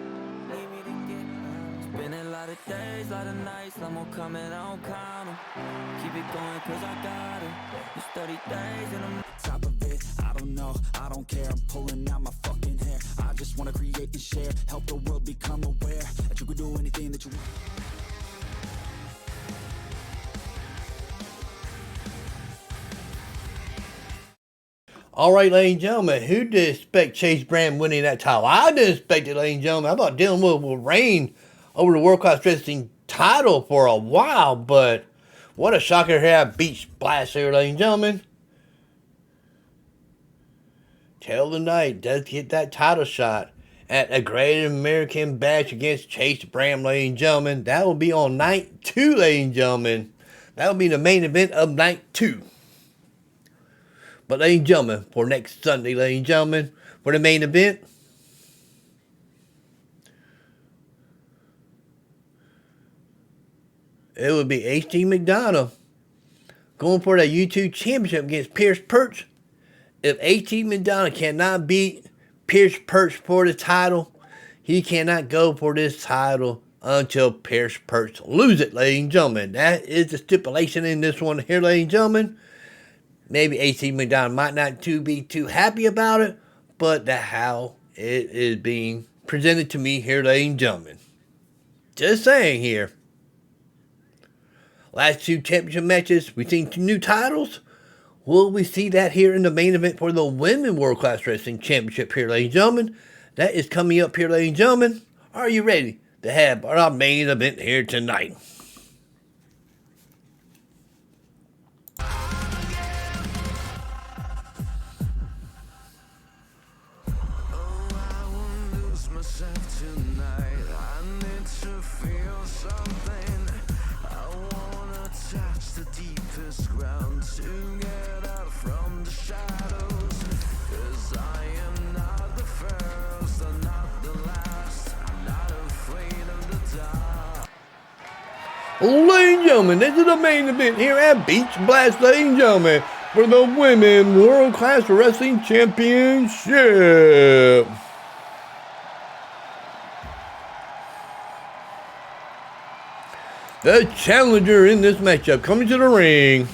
B: Need me to get by. It's been a lot of days, lot of nights, lot more coming, I don't count 'em. Keep it going cause I got it. It's 30 days and I'm
C: top of it, I don't know, I don't care, I'm pulling out my fucking hair. I just wanna create and share, help the world become aware that you can do anything that you want.
A: All right, ladies and gentlemen, who did expect Chase Bram winning that title? I didn't expect it, ladies and gentlemen. I thought Dylan will reign over the World Class Wrestling title for a while, but what a shocker to have Beach Blast here, ladies and gentlemen. Tail of the Night does get that title shot at a Great American Bash against Chase Bram, ladies and gentlemen. That will be on night 2, ladies and gentlemen. That will be the main event of night 2. But ladies and gentlemen, for next Sunday, ladies and gentlemen, for the main event, it would be HT McDonough going for the YouTube Championship against Pierce Perch. If HT McDonough cannot beat Pierce Perch for the title, he cannot go for this title until Pierce Perch loses it, ladies and gentlemen. That is the stipulation in this one here, ladies and gentlemen. Maybe HT McDonough might not be too happy about it, but that's how it is being presented to me here, ladies and gentlemen. Just saying here. Last 2 championship matches, we've seen 2 new titles. Will we see that here in the main event for the Women World Class Wrestling Championship here, ladies and gentlemen? That is coming up here, ladies and gentlemen. Are you ready to have our main event here tonight? Ladies and gentlemen, this is the main event here at Beach Blast, ladies and gentlemen, for the Women World Class Wrestling Championship. The challenger in this matchup coming to the ring,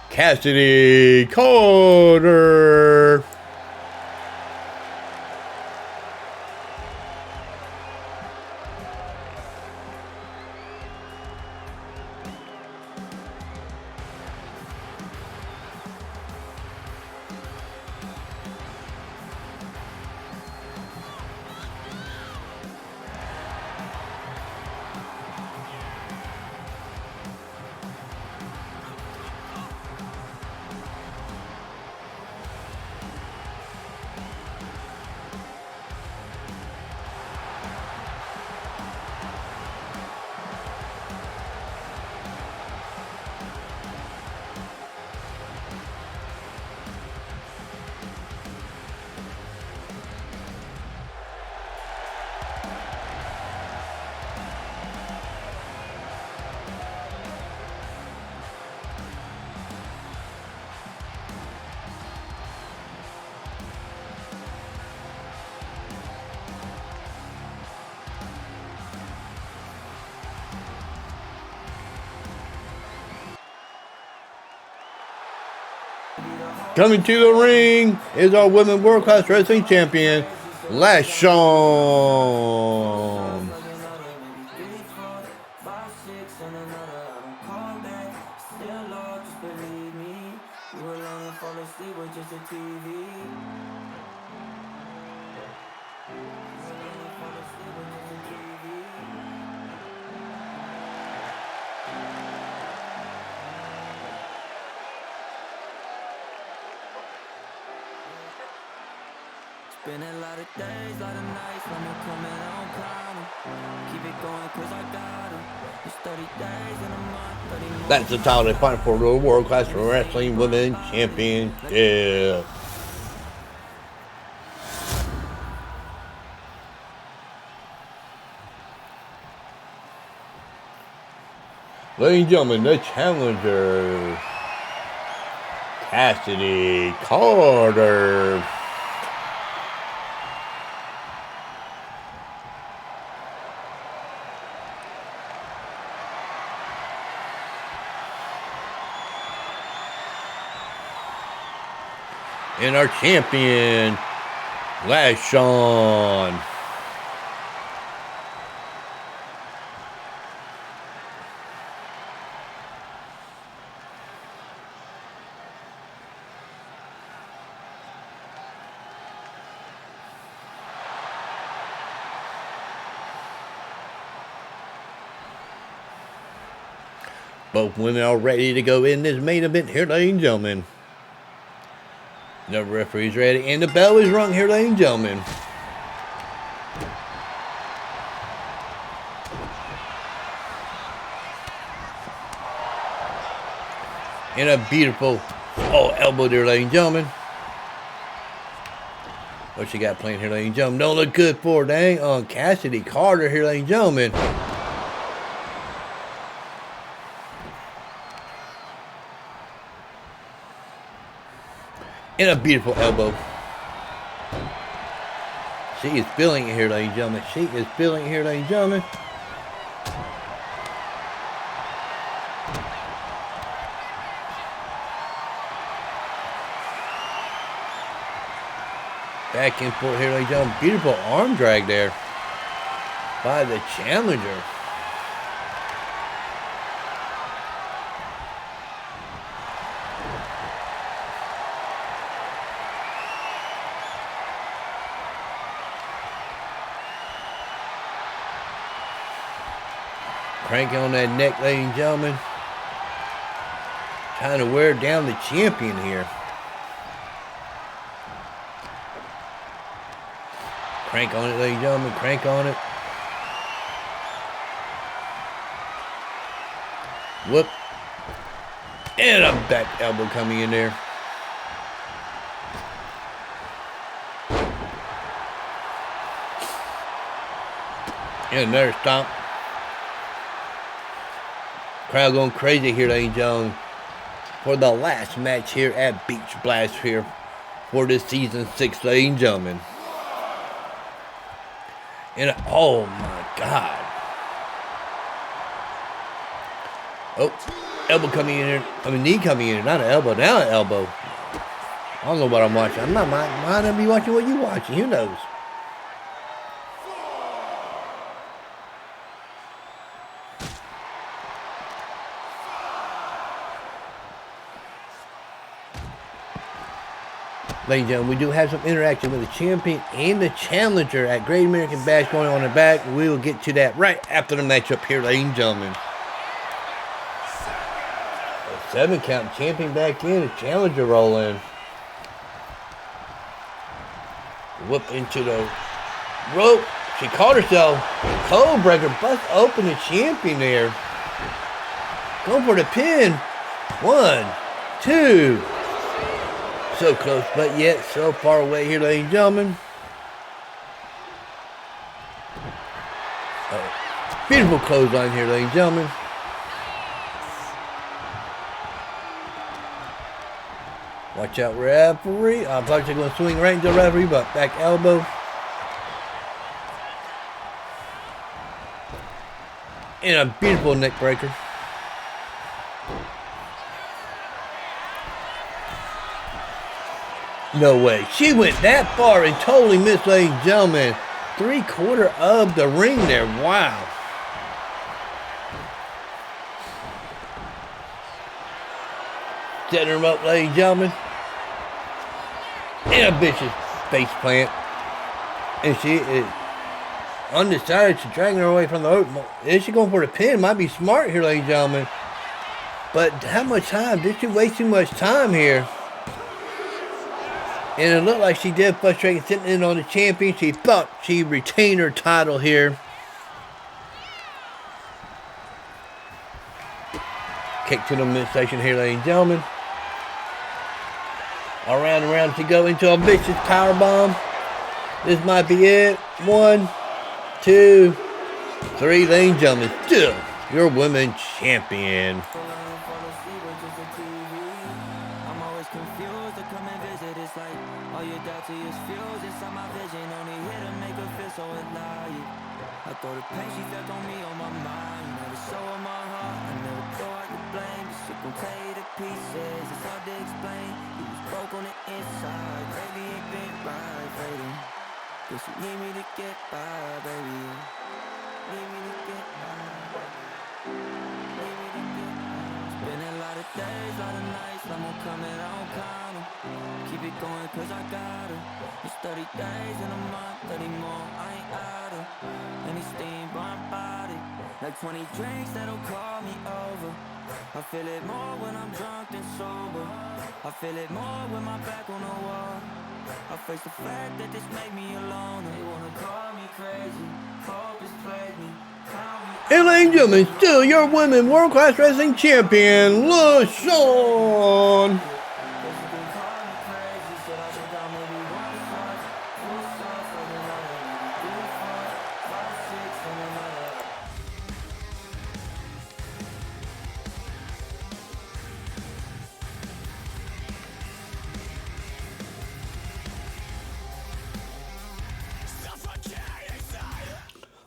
A: Kassidy Karter. Coming to the ring is our Women's World Class Wrestling Champion, LeShawna.
B: Been a lot of days, lot of nights, when I'm coming on climbing. Keep it going cause I got it. It's 30 days in a month, 30 months.
A: That's the title they fight for the World Class Wrestling Women's Championship. Ladies and gentlemen, the challenger, Kassidy, Karter. And our champion, LeShawna. Both women are ready to go in this main event here, ladies and gentlemen. The referee's ready, and the bell is rung here, ladies and gentlemen. And a beautiful elbow there, ladies and gentlemen. What she got playing here, ladies and gentlemen? Don't look good for dang on Kassidy, Karter here, ladies and gentlemen. And a beautiful elbow. She is feeling it here, ladies and gentlemen. She is feeling it here, ladies and gentlemen. Back and forth here, ladies and gentlemen. Beautiful arm drag there by the challenger. Cranking on that neck, ladies and gentlemen. Trying to wear down the champion here. Crank on it, ladies and gentlemen. Crank on it. Whoop. And a back elbow coming in there. And another stomp. Crowd going crazy here, ladies and gentlemen, for the last match here at Beach Blast here for this season 6, ladies and gentlemen. And oh my God. Oh, elbow coming in here. I mean, knee coming in here, not an elbow, now an elbow. I don't know what I'm watching. I'm not mind to be watching what you're watching. Who knows? Ladies and gentlemen, we do have some interaction with the champion and the challenger at Great American Bash going on in the back. We will get to that right after the matchup here, ladies and gentlemen. A 7 count, champion back in, the challenger roll in. Whoop into the rope. She caught herself. Code breaker, bust open the champion there. Going for the pin. 1, 2. So close, but yet so far away here, ladies and gentlemen. Beautiful clothesline here, ladies and gentlemen. Watch out, referee. I thought you were going to swing right into the referee, but back elbow. And a beautiful neck breaker. No way. She went that far and totally missed, ladies and gentlemen. 3/4 of the ring there. Wow. Setting her up, ladies and gentlemen. And a vicious face plant. And she is undecided to drag her away from the rope. Is she going for the pin? Might be smart here, ladies and gentlemen. But how much time? Did she waste too much time here? And it looked like she did frustrate sitting in on the champion. She thought she retained her title here. Kick to the midsection here, ladies and gentlemen. Around and around to go into a vicious power bomb. This might be it. 1, 2, 3, ladies and gentlemen. Still your women's champion.
B: Throw the pain she felt on me on my mind. Never show her my heart. I never thought I could blame. This shit gon' tear you to pieces. It's hard to explain. You was broke on the inside. Baby ain't been right, baby. Guess you need me to get by, baby. Need me to get by. Need me to get by. It's been a lot of days, lot of nights. I'm gonna come and I don't count 'em. Keep it going 'cause I got her. It's 30 days in a month, 30 more. I ain't out her. Any steam on my body, like 20 drinks that'll call me over. I feel it more when I'm drunk than sober. I feel it more with my back on the wall. I face the fact that this made me alone. They wanna call me crazy, hope it's played me.
A: And ladies and gentlemen, still your women world class wrestling champion, LeShawna.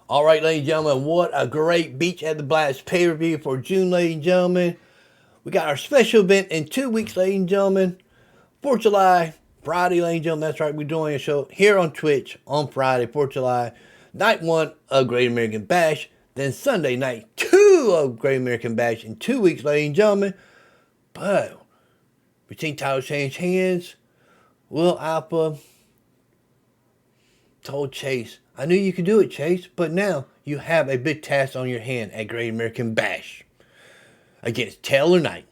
A: All right, ladies and gentlemen, what a great beach at the Blast pay-per-view for June, ladies and gentlemen. We got our special event in 2 weeks, ladies and gentlemen. 4th of July, Friday, ladies and gentlemen. That's right, we're doing a show here on Twitch on Friday, 4th of July. Night 1 of Great American Bash. Then Sunday, night 2 of Great American Bash in 2 weeks, ladies and gentlemen. But between titles change hands, Will Alpha told Chase, I knew you could do it, Chase, but now you have a big task on your hand at Great American Bash against Taylor Knight,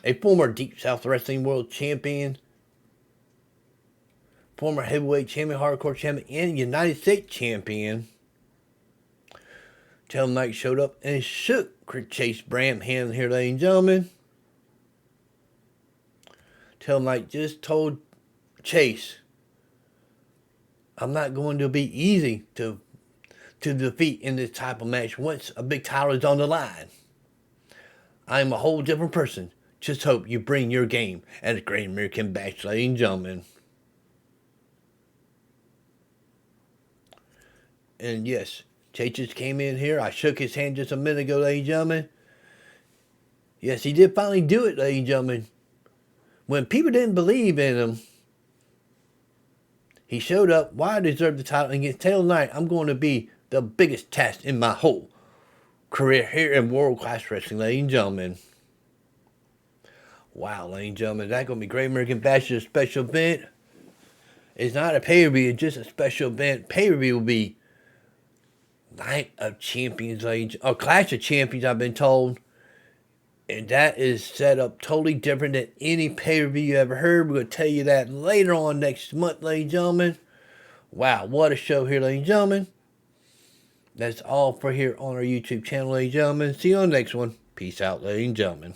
A: a former Deep South Wrestling World Champion, former Heavyweight Champion, Hardcore Champion, and United States Champion. Taylor Knight showed up and shook Chase Bram hand here, ladies and gentlemen. Taylor Knight just told Chase, I'm not going to be easy to defeat in this type of match once a big title is on the line. I'm a whole different person. Just hope you bring your game at a Great American Bash, ladies and gentlemen. And yes, Chase just came in here. I shook his hand just a minute ago, ladies and gentlemen. Yes, he did finally do it, ladies and gentlemen. When people didn't believe in him, he showed up. Why I deserve the title against Taylor Knight. I'm going to be the biggest test in my whole career here in World Class Wrestling, ladies and gentlemen. Wow, ladies and gentlemen, that's going to be Great American Bash, a special event. It's not a pay-per-view, it's just a special event. Pay-per-view will be Night of Champions, or Clash of Champions, I've been told. And that is set up totally different than any pay-per-view you ever heard. We're going to tell you that later on next month, ladies and gentlemen. Wow, what a show here, ladies and gentlemen. That's all for here on our YouTube channel, ladies and gentlemen. See you on the next one. Peace out, ladies and gentlemen.